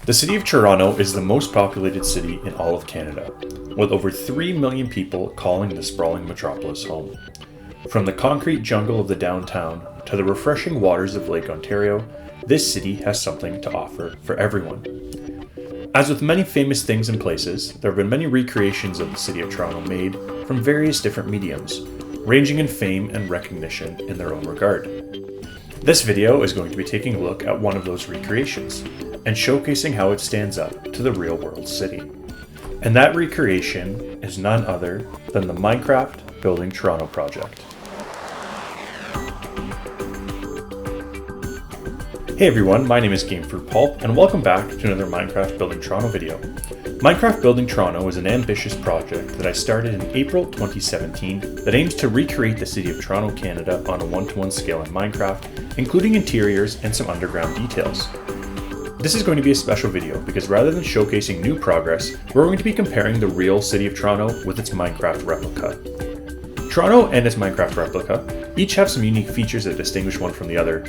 The city of Toronto is the most populated city in all of Canada, with over 3 million people calling the sprawling metropolis home. From the concrete jungle of the downtown to the refreshing waters of Lake Ontario, this city has something to offer for everyone. As with many famous things and places, there have been many recreations of the city of Toronto made from various different mediums, ranging in fame and recognition in their own regard. This video is going to be taking a look at one of those recreations and showcasing how it stands up to the real world city. And that recreation is none other than the Minecraft Building Toronto project. Hey everyone, my name is Gamefruitpulp and welcome back to another Minecraft Building Toronto video. Minecraft Building Toronto is an ambitious project that I started in April 2017 that aims to recreate the city of Toronto, Canada on a one-to-one scale in Minecraft, including interiors and some underground details. This is going to be a special video because rather than showcasing new progress, we're going to be comparing the real city of Toronto with its Minecraft replica. Toronto and its Minecraft replica each have some unique features that distinguish one from the other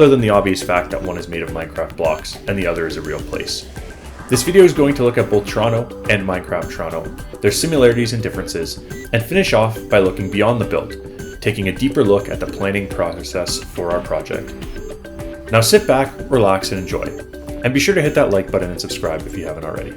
than the obvious fact that one is made of Minecraft blocks and the other is a real place. This video is going to look at both Toronto and Minecraft Toronto, their similarities and differences, and finish off by looking beyond the build, taking a deeper look at the planning process for our project. Now sit back, relax, and enjoy. And be sure to hit that like button and subscribe if you haven't already.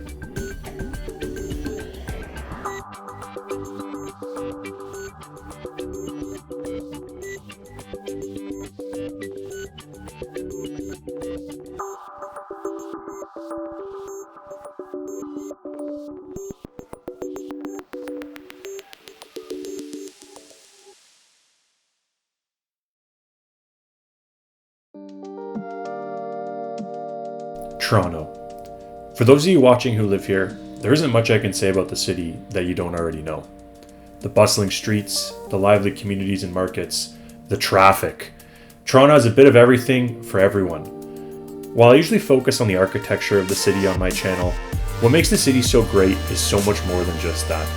Toronto. For those of you watching who live here, there isn't much I can say about the city that you don't already know. The bustling streets, the lively communities and markets, the traffic. Toronto has a bit of everything for everyone. While I usually focus on the architecture of the city on my channel, what makes the city so great is so much more than just that.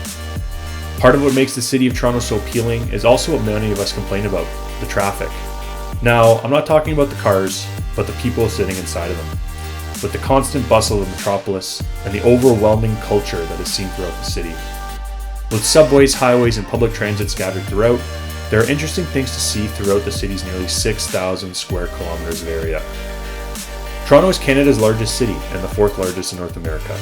Part of what makes the city of Toronto so appealing is also what many of us complain about, the traffic. Now, I'm not talking about the cars, but the people sitting inside of them. With the constant bustle of the metropolis and the overwhelming culture that is seen throughout the city. With subways, highways, and public transit scattered throughout, there are interesting things to see throughout the city's nearly 6,000 square kilometers of area. Toronto is Canada's largest city and the fourth largest in North America.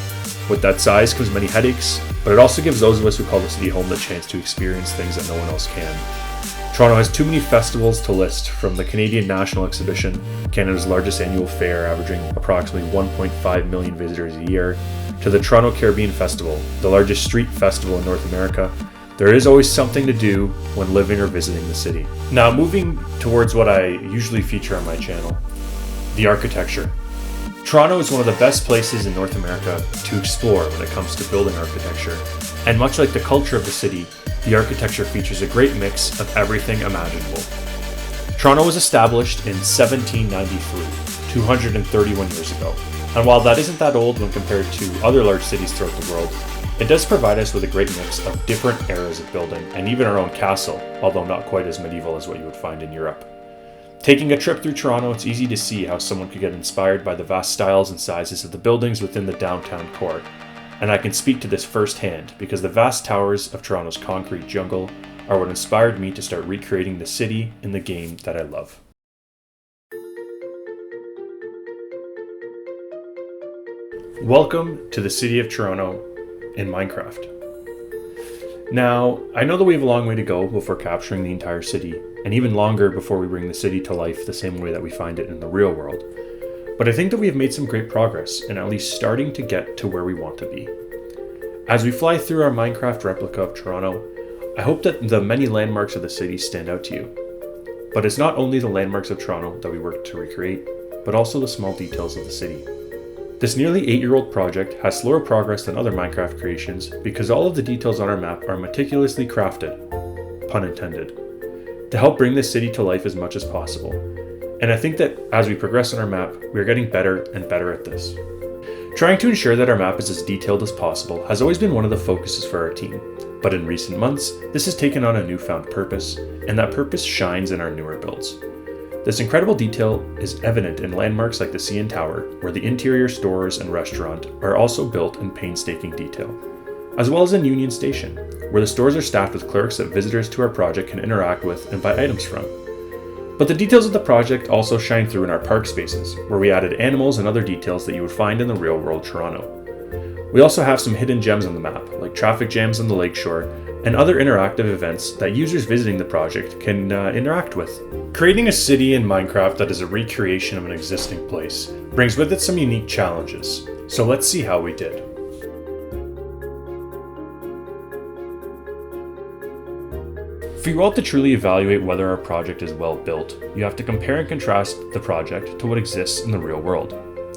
With that size comes many headaches, but it also gives those of us who call the city home the chance to experience things that no one else can. Toronto has too many festivals to list, from the Canadian National Exhibition, Canada's largest annual fair averaging approximately 1.5 million visitors a year, to the Toronto Caribbean Festival, the largest street festival in North America. There is always something to do when living or visiting the city. Now moving towards what I usually feature on my channel, the architecture. Toronto is one of the best places in North America to explore when it comes to building architecture, and much like the culture of the city, the architecture features a great mix of everything imaginable. Toronto was established in 1793, 231 years ago, and while that isn't that old when compared to other large cities throughout the world, it does provide us with a great mix of different eras of building and even our own castle, although not quite as medieval as what you would find in Europe. Taking a trip through Toronto, it's easy to see how someone could get inspired by the vast styles and sizes of the buildings within the downtown core. And I can speak to this firsthand because the vast towers of Toronto's concrete jungle are what inspired me to start recreating the city in the game that I love. Welcome to the city of Toronto in Minecraft. Now, I know that we have a long way to go before capturing the entire city, and even longer before we bring the city to life the same way that we find it in the real world. But I think that we have made some great progress in at least starting to get to where we want to be. As we fly through our Minecraft replica of Toronto, I hope that the many landmarks of the city stand out to you. But it's not only the landmarks of Toronto that we work to recreate, but also the small details of the city. This nearly 8-year-old project has slower progress than other Minecraft creations because all of the details on our map are meticulously crafted, pun intended, to help bring this city to life as much as possible. And I think that as we progress on our map, we are getting better and better at this. Trying to ensure that our map is as detailed as possible has always been one of the focuses for our team, but in recent months, this has taken on a newfound purpose, and that purpose shines in our newer builds. This incredible detail is evident in landmarks like the CN Tower, where the interior stores and restaurant are also built in painstaking detail, as well as in Union Station, where the stores are staffed with clerks that visitors to our project can interact with and buy items from. But the details of the project also shine through in our park spaces, where we added animals and other details that you would find in the real-world Toronto. We also have some hidden gems on the map, like traffic jams on the lakeshore, and other interactive events that users visiting the project can interact with. Creating a city in Minecraft that is a recreation of an existing place brings with it some unique challenges, so let's see how we did. For you all to truly evaluate whether our project is well built, you have to compare and contrast the project to what exists in the real world.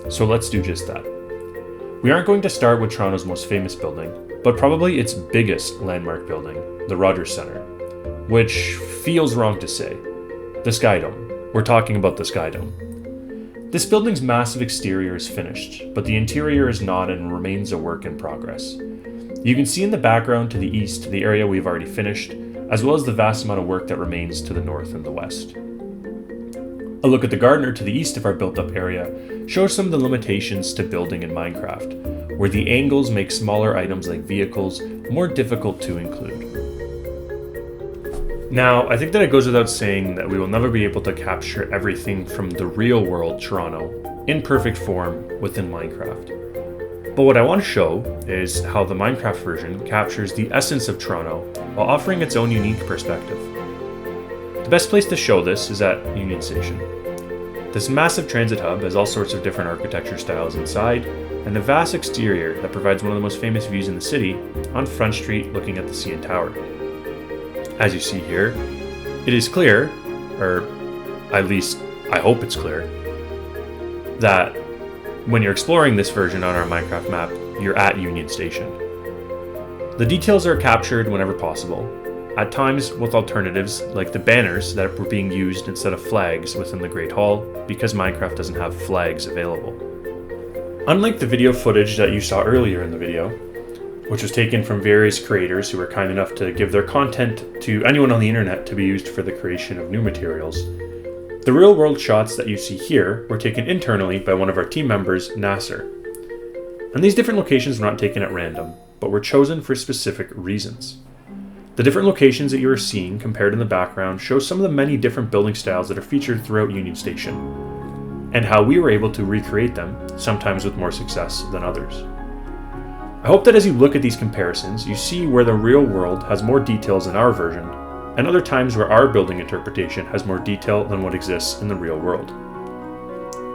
So let's do just that. We aren't going to start with Toronto's most famous building, but probably its biggest landmark building, the Rogers Centre, which feels wrong to say. The Sky Dome. We're talking about the Sky Dome. This building's massive exterior is finished, but the interior is not and remains a work in progress. You can see in the background to the east the area we've already finished, as well as the vast amount of work that remains to the north and the west. A look at the gardener to the east of our built-up area shows some of the limitations to building in Minecraft, where the angles make smaller items like vehicles more difficult to include. Now, I think that it goes without saying that we will never be able to capture everything from the real-world Toronto in perfect form within Minecraft. But what I want to show is how the Minecraft version captures the essence of Toronto while offering its own unique perspective. The best place to show this is at Union Station. This massive transit hub has all sorts of different architecture styles inside, and a vast exterior that provides one of the most famous views in the city on Front Street looking at the CN Tower. As you see here, it is clear, or at least I hope it's clear, that when you're exploring this version on our Minecraft map, you're at Union Station. The details are captured whenever possible, at times with alternatives like the banners that were being used instead of flags within the Great Hall because Minecraft doesn't have flags available. Unlike the video footage that you saw earlier in the video, which was taken from various creators who were kind enough to give their content to anyone on the internet to be used for the creation of new materials, the real-world shots that you see here were taken internally by one of our team members, Nasser. And these different locations were not taken at random, but were chosen for specific reasons. The different locations that you are seeing compared in the background show some of the many different building styles that are featured throughout Union Station, and how we were able to recreate them, sometimes with more success than others. I hope that as you look at these comparisons, you see where the real world has more details in our version, and other times where our building interpretation has more detail than what exists in the real world.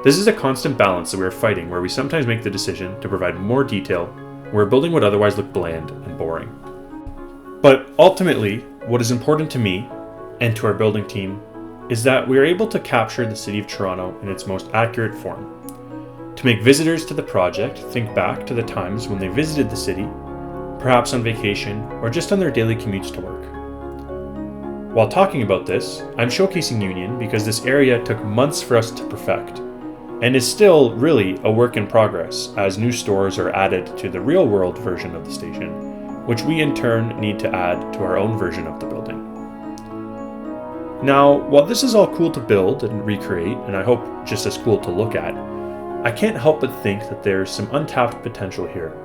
This is a constant balance that we are fighting, where we sometimes make the decision to provide more detail where a building would otherwise look bland and boring. But ultimately, what is important to me and to our building team is that we are able to capture the city of Toronto in its most accurate form, to make visitors to the project think back to the times when they visited the city, perhaps on vacation or just on their daily commutes to work. While talking about this, I'm showcasing Union because this area took months for us to perfect, and is still really a work in progress as new stores are added to the real-world version of the station, which we in turn need to add to our own version of the building. Now, while this is all cool to build and recreate, and I hope just as cool to look at, I can't help but think that there's some untapped potential here,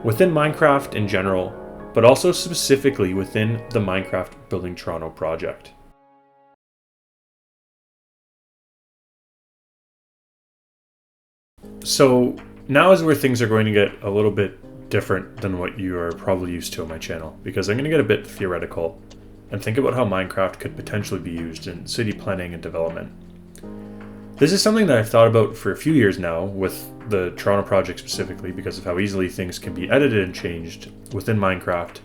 within Minecraft in general, but also specifically within the Minecraft Building Toronto project. So now is where things are going to get a little bit different than what you are probably used to on my channel, because I'm going to get a bit theoretical and think about how Minecraft could potentially be used in city planning and development. This is something that I've thought about for a few years now with the Toronto project specifically because of how easily things can be edited and changed within Minecraft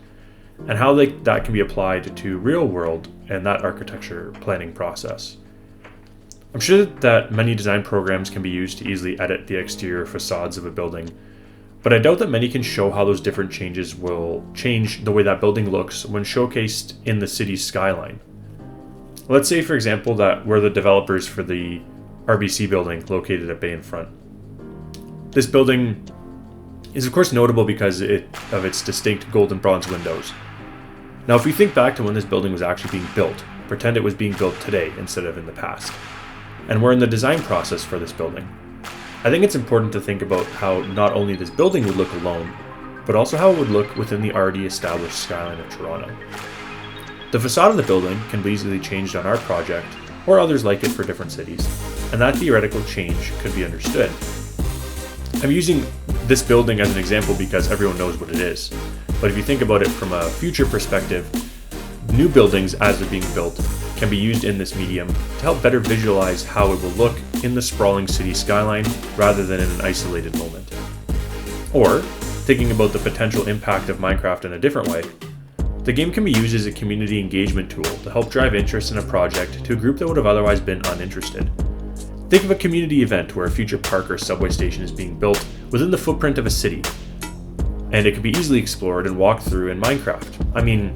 and how that can be applied to real world and that architecture planning process. I'm sure that many design programs can be used to easily edit the exterior facades of a building, but I doubt that many can show how those different changes will change the way that building looks when showcased in the city's skyline. Let's say, for example, that we're the developers for the RBC building located at Bay and Front. This building is of course notable because of its distinct gold and bronze windows. Now, if we think back to when this building was actually being built, pretend it was being built today instead of in the past. and we're in the design process for this building. I think it's important to think about how not only this building would look alone, but also how it would look within the already established skyline of Toronto. The facade of the building can be easily changed on our project, or others like it for different cities, and that theoretical change could be understood. I'm using this building as an example because everyone knows what it is, but if you think about it from a future perspective, new buildings as they're being built can be used in this medium to help better visualize how it will look in the sprawling city skyline rather than in an isolated moment. Or, thinking about the potential impact of Minecraft in a different way, the game can be used as a community engagement tool to help drive interest in a project to a group that would have otherwise been uninterested. Think of a community event where a future park or subway station is being built within the footprint of a city, and it can be easily explored and walked through in Minecraft. I mean,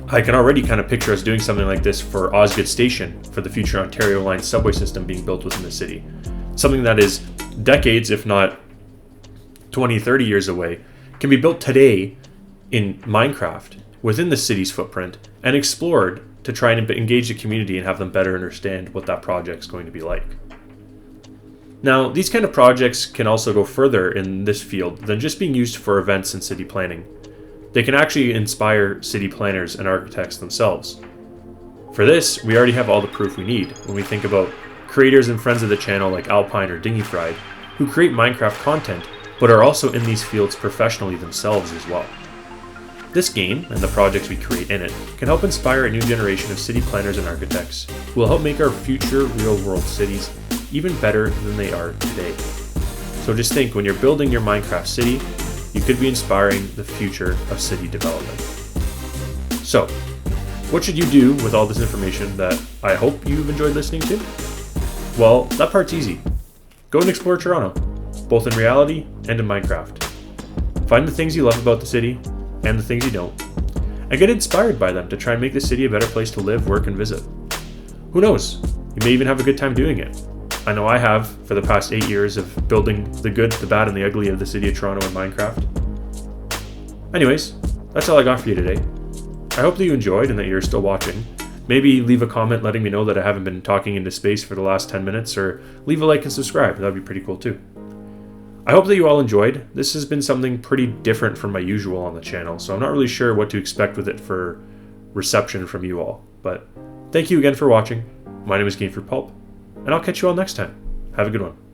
I can already kind of picture us doing something like this for Osgood Station for the future Ontario Line subway system being built within the city. Something that is decades, if not 20, 30 years away, can be built today in Minecraft within the city's footprint and explored to try and engage the community and have them better understand what that project's going to be like. Now, these kind of projects can also go further in this field than just being used for events and city planning. They can actually inspire city planners and architects themselves. For this, we already have all the proof we need when we think about creators and friends of the channel like Alpine or Dingy Fried, who create Minecraft content, but are also in these fields professionally themselves as well. This game, and the projects we create in it, can help inspire a new generation of city planners and architects who will help make our future real-world cities even better than they are today. So just think, when you're building your Minecraft city, you could be inspiring the future of city development. So, what should you do with all this information that I hope you've enjoyed listening to? Well, that part's easy. Go and explore Toronto, both in reality and in Minecraft. Find the things you love about the city and the things you don't, and get inspired by them to try and make the city a better place to live, work, and visit. Who knows? You may even have a good time doing it. I know I have for the past 8 years of building the good, the bad, and the ugly of the city of Toronto in Minecraft. Anyways, that's all I got for you today. I hope that you enjoyed and that you're still watching. Maybe leave a comment letting me know that I haven't been talking into space for the last 10 minutes, or leave a like and subscribe. That'd be pretty cool too. I hope that you all enjoyed. This has been something pretty different from my usual on the channel, so I'm not really sure what to expect with it for reception from you all. But thank you again for watching. My name is Gamefruitpulp, and I'll catch you all next time. Have a good one.